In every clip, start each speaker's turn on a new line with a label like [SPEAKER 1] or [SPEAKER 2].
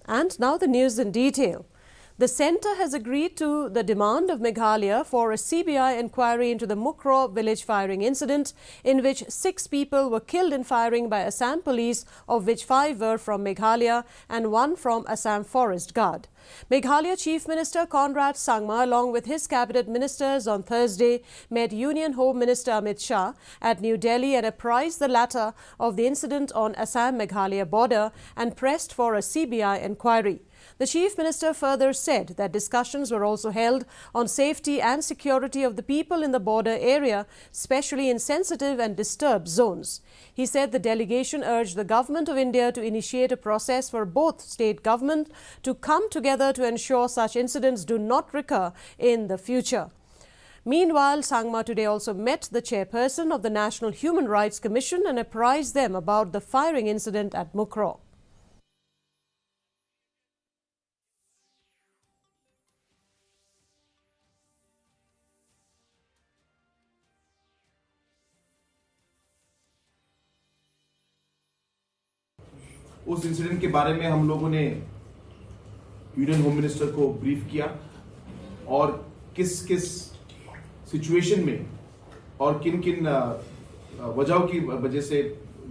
[SPEAKER 1] And now the news in detail. The centre has agreed to the demand of Meghalaya for a CBI inquiry into the Mukroh village firing incident, in which 6 people were killed in firing by Assam police, of which 5 were from Meghalaya and 1 from Assam Forest Guard. Meghalaya Chief Minister Conrad Sangma, along with his cabinet ministers, on Thursday met Union Home Minister Amit Shah at New Delhi and apprised the latter of the incident on Assam-Meghalaya border and pressed for a CBI inquiry. The Chief Minister further said that discussions were also held on safety and security of the people in the border area, especially in sensitive and disturbed zones. He said the delegation urged the Government of India to initiate a process for both state governments to come together to ensure such incidents do not recur in the future. Meanwhile, Sangma today also met the chairperson of the National Human Rights Commission and apprised them about the firing incident at Mukroh.
[SPEAKER 2] उस incident के बारे में हम लोगों ने union home minister को brief किया और किस किस सिचुएशन में और किन किन वजहों की वजह से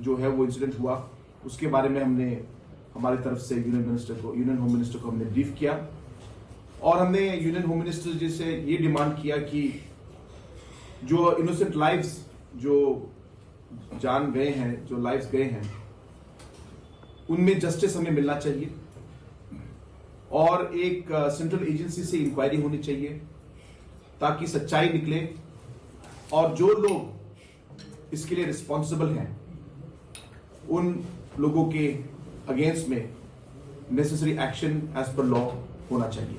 [SPEAKER 2] जो है वो इंसिडेंट हुआ, उसके बारे में हमने हमारी तरफ से यूनियन होम मिनिस्टर को हमने ब्रीफ किया और हमने यूनियन होम मिनिस्टर जी से ये डिमांड किया कि जो इनोसेंट लाइव्स जो जान गए हैं, जो लाइव्स गए हैं, उनमें जस्टिस हमें मिलना चाहिए और एक सेंट्रल एजेंसी से इंक्वायरी होनी चाहिए ताकि सच्चाई निकले और जो लोग इसके लिए रिस्पॉन्सिबल हैं उन लोगों के अगेंस्ट में necessary action as per law होना चाहिए।